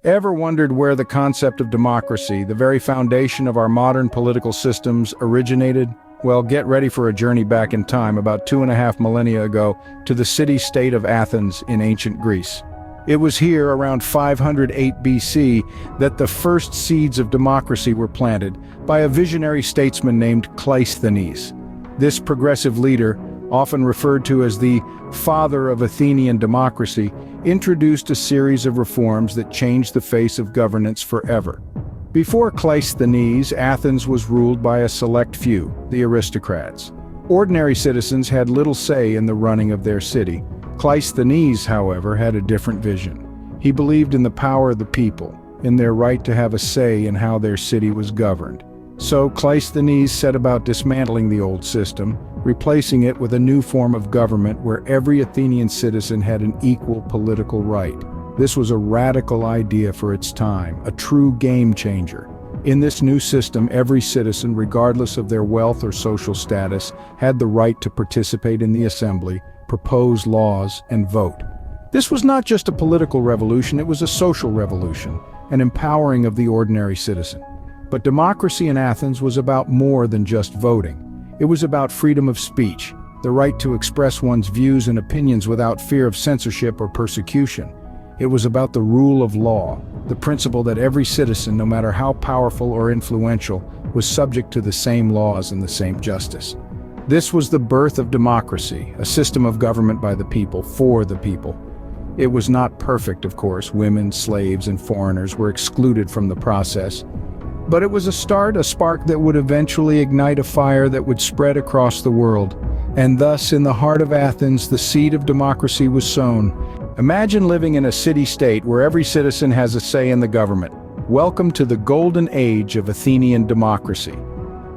Ever wondered where the concept of democracy, the very foundation of our modern political systems, originated? Well, get ready for a journey back in time about 2.5 millennia ago to the city-state of Athens in ancient Greece. It was here, around 508 BC, that the first seeds of democracy were planted by a visionary statesman named Cleisthenes. This progressive leader, often referred to as the father of Athenian democracy, introduced a series of reforms that changed the face of governance forever. Before Cleisthenes, Athens was ruled by a select few, the aristocrats. Ordinary citizens had little say in the running of their city. Cleisthenes, however, had a different vision. He believed in the power of the people, in their right to have a say in how their city was governed. So Cleisthenes set about dismantling the old system, replacing it with a new form of government where every Athenian citizen had an equal political right. This was a radical idea for its time, a true game changer. In this new system, every citizen, regardless of their wealth or social status, had the right to participate in the assembly, propose laws, and vote. This was not just a political revolution, it was a social revolution, an empowering of the ordinary citizen. But democracy in Athens was about more than just voting. It was about freedom of speech, the right to express one's views and opinions without fear of censorship or persecution. It was about the rule of law, the principle that every citizen, no matter how powerful or influential, was subject to the same laws and the same justice. This was the birth of democracy, a system of government by the people, for the people. It was not perfect, of course. Women, slaves, and foreigners were excluded from the process. But it was a start, a spark that would eventually ignite a fire that would spread across the world. And thus, in the heart of Athens, the seed of democracy was sown. Imagine living in a city-state where every citizen has a say in the government. Welcome to the golden age of Athenian democracy.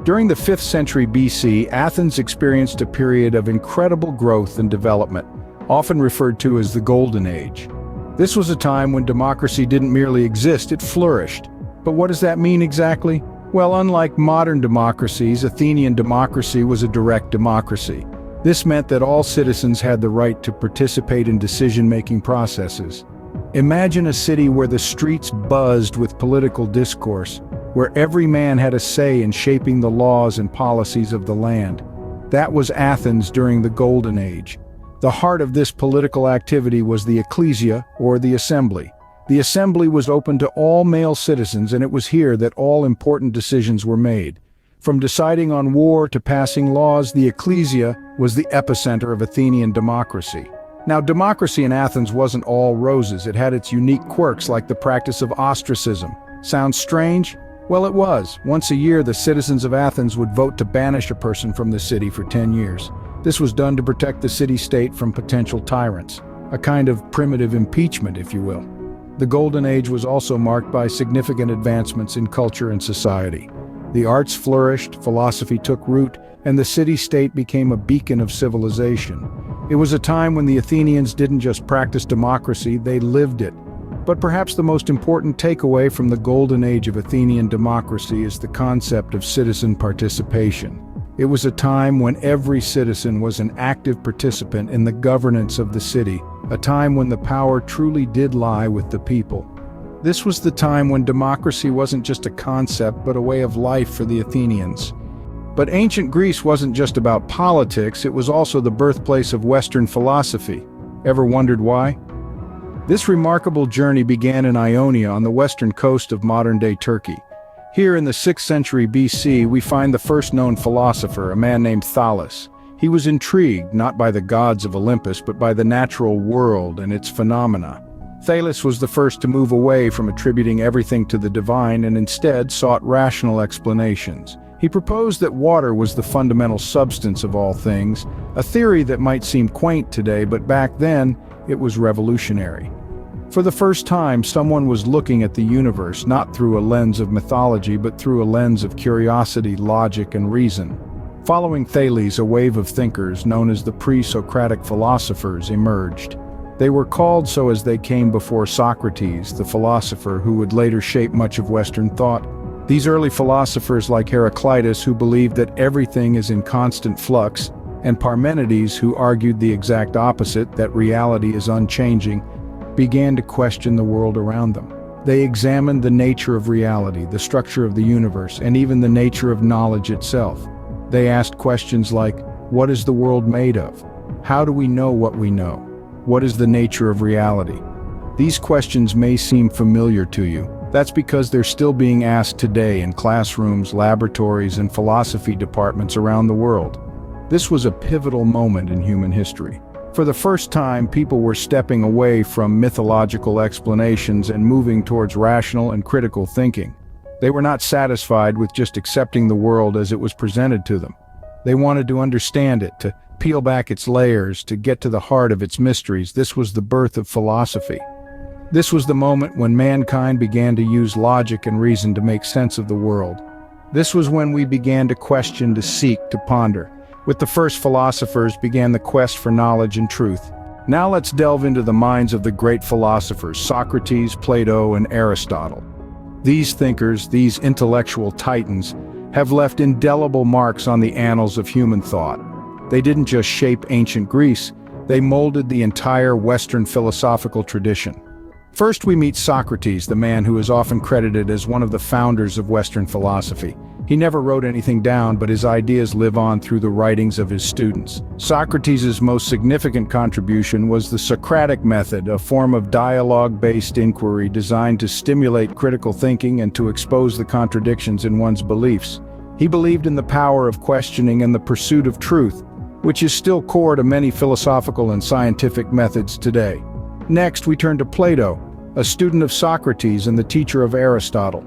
During the 5th century BC, Athens experienced a period of incredible growth and development, often referred to as the Golden Age. This was a time when democracy didn't merely exist, it flourished. But what does that mean exactly? Well, unlike modern democracies, Athenian democracy was a direct democracy. This meant that all citizens had the right to participate in decision-making processes. Imagine a city where the streets buzzed with political discourse, where every man had a say in shaping the laws and policies of the land. That was Athens during the Golden Age. The heart of this political activity was the ecclesia, or the assembly. The assembly was open to all male citizens, and it was here that all important decisions were made. From deciding on war to passing laws, the ecclesia was the epicenter of Athenian democracy. Now, democracy in Athens wasn't all roses. It had its unique quirks, like the practice of ostracism. Sounds strange? Well, it was. Once a year, the citizens of Athens would vote to banish a person from the city for 10 years. This was done to protect the city-state from potential tyrants, a kind of primitive impeachment, if you will. The Golden Age was also marked by significant advancements in culture and society. The arts flourished, philosophy took root, and the city-state became a beacon of civilization. It was a time when the Athenians didn't just practice democracy, they lived it. But perhaps the most important takeaway from the Golden Age of Athenian democracy is the concept of citizen participation. It was a time when every citizen was an active participant in the governance of the city, a time when the power truly did lie with the people. This was the time when democracy wasn't just a concept but a way of life for the Athenians. But ancient Greece wasn't just about politics, it was also the birthplace of Western philosophy. Ever wondered why? This remarkable journey began in Ionia on the western coast of modern-day Turkey. Here in the 6th century BC, we find the first known philosopher, a man named Thales. He was intrigued not by the gods of Olympus, but by the natural world and its phenomena. Thales was the first to move away from attributing everything to the divine and instead sought rational explanations. He proposed that water was the fundamental substance of all things, a theory that might seem quaint today, but back then, it was revolutionary. For the first time, someone was looking at the universe not through a lens of mythology, but through a lens of curiosity, logic, and reason. Following Thales, a wave of thinkers known as the pre-Socratic philosophers emerged. They were called so as they came before Socrates, the philosopher who would later shape much of Western thought. These early philosophers, like Heraclitus, who believed that everything is in constant flux, and Parmenides, who argued the exact opposite, that reality is unchanging, began to question the world around them. They examined the nature of reality, the structure of the universe, and even the nature of knowledge itself. They asked questions like, what is the world made of? How do we know what we know? What is the nature of reality? These questions may seem familiar to you. That's because they're still being asked today in classrooms, laboratories, and philosophy departments around the world. This was a pivotal moment in human history. For the first time, people were stepping away from mythological explanations and moving towards rational and critical thinking. They were not satisfied with just accepting the world as it was presented to them. They wanted to understand it, to peel back its layers, to get to the heart of its mysteries. This was the birth of philosophy. This was the moment when mankind began to use logic and reason to make sense of the world. This was when we began to question, to seek, to ponder. With the first philosophers began the quest for knowledge and truth. Now let's delve into the minds of the great philosophers, Socrates, Plato, and Aristotle. These thinkers, these intellectual titans, have left indelible marks on the annals of human thought. They didn't just shape ancient Greece, they molded the entire Western philosophical tradition. First, we meet Socrates, the man who is often credited as one of the founders of Western philosophy. He never wrote anything down, but his ideas live on through the writings of his students. Socrates' most significant contribution was the Socratic method, a form of dialogue-based inquiry designed to stimulate critical thinking and to expose the contradictions in one's beliefs. He believed in the power of questioning and the pursuit of truth, which is still core to many philosophical and scientific methods today. Next, we turn to Plato, a student of Socrates and the teacher of Aristotle.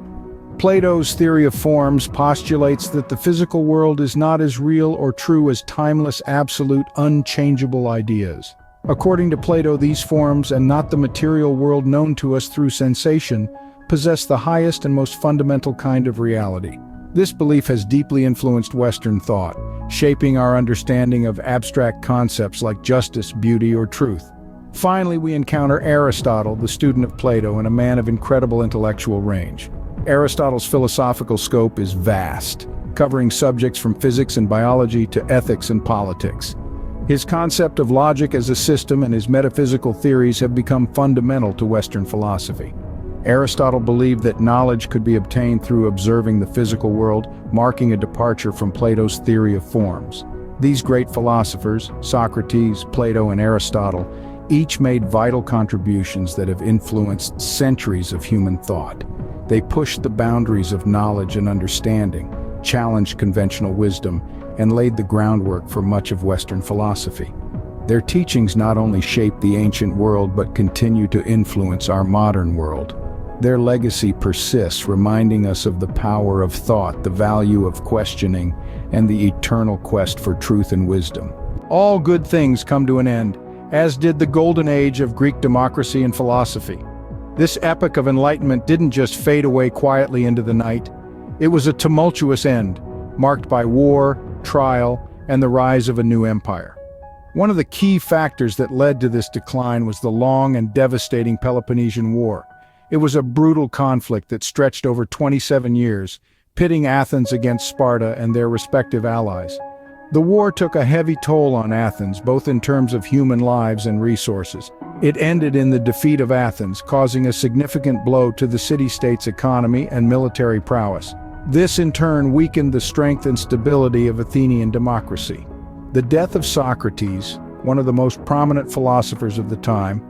Plato's theory of forms postulates that the physical world is not as real or true as timeless, absolute, unchangeable ideas. According to Plato, these forms, and not the material world known to us through sensation, possess the highest and most fundamental kind of reality. This belief has deeply influenced Western thought, shaping our understanding of abstract concepts like justice, beauty, or truth. Finally, we encounter Aristotle, the student of Plato and a man of incredible intellectual range. Aristotle's philosophical scope is vast, covering subjects from physics and biology to ethics and politics. His concept of logic as a system and his metaphysical theories have become fundamental to Western philosophy. Aristotle believed that knowledge could be obtained through observing the physical world, marking a departure from Plato's theory of forms. These great philosophers, Socrates, Plato, and Aristotle, each made vital contributions that have influenced centuries of human thought. They pushed the boundaries of knowledge and understanding, challenged conventional wisdom, and laid the groundwork for much of Western philosophy. Their teachings not only shaped the ancient world but continue to influence our modern world. Their legacy persists, reminding us of the power of thought, the value of questioning, and the eternal quest for truth and wisdom. All good things come to an end, as did the golden age of Greek democracy and philosophy. This epoch of enlightenment didn't just fade away quietly into the night. It was a tumultuous end, marked by war, trial, and the rise of a new empire. One of the key factors that led to this decline was the long and devastating Peloponnesian War. It was a brutal conflict that stretched over 27 years, pitting Athens against Sparta and their respective allies. The war took a heavy toll on Athens, both in terms of human lives and resources. It ended in the defeat of Athens, causing a significant blow to the city-state's economy and military prowess. This in turn weakened the strength and stability of Athenian democracy. The death of Socrates, one of the most prominent philosophers of the time,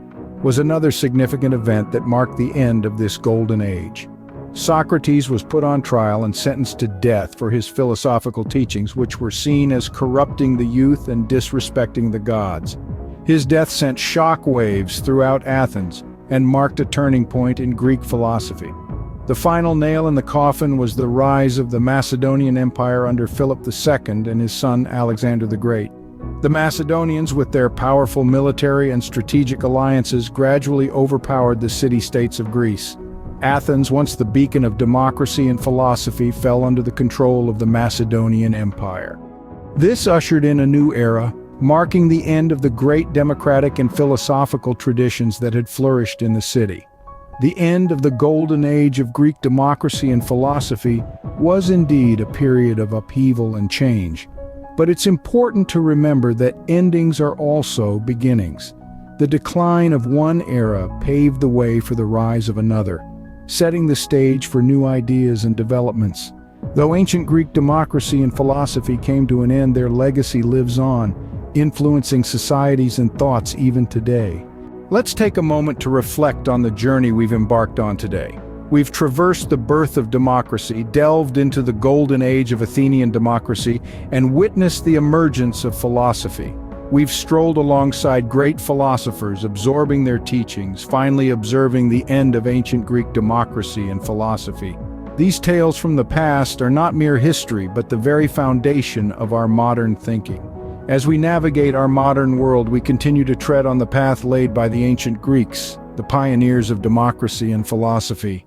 was another significant event that marked the end of this golden age. Socrates was put on trial and sentenced to death for his philosophical teachings, which were seen as corrupting the youth and disrespecting the gods. His death sent shock waves throughout Athens and marked a turning point in Greek philosophy. The final nail in the coffin was the rise of the Macedonian Empire under Philip II and his son Alexander the Great. The Macedonians, with their powerful military and strategic alliances, gradually overpowered the city-states of Greece. Athens, once the beacon of democracy and philosophy, fell under the control of the Macedonian Empire. This ushered in a new era, marking the end of the great democratic and philosophical traditions that had flourished in the city. The end of the golden age of Greek democracy and philosophy was indeed a period of upheaval and change. But it's important to remember that endings are also beginnings. The decline of one era paved the way for the rise of another, setting the stage for new ideas and developments. Though ancient Greek democracy and philosophy came to an end, their legacy lives on, influencing societies and thoughts even today. Let's take a moment to reflect on the journey we've embarked on today. We've traversed the birth of democracy, delved into the golden age of Athenian democracy, and witnessed the emergence of philosophy. We've strolled alongside great philosophers, absorbing their teachings, finally observing the end of ancient Greek democracy and philosophy. These tales from the past are not mere history, but the very foundation of our modern thinking. As we navigate our modern world, we continue to tread on the path laid by the ancient Greeks, the pioneers of democracy and philosophy.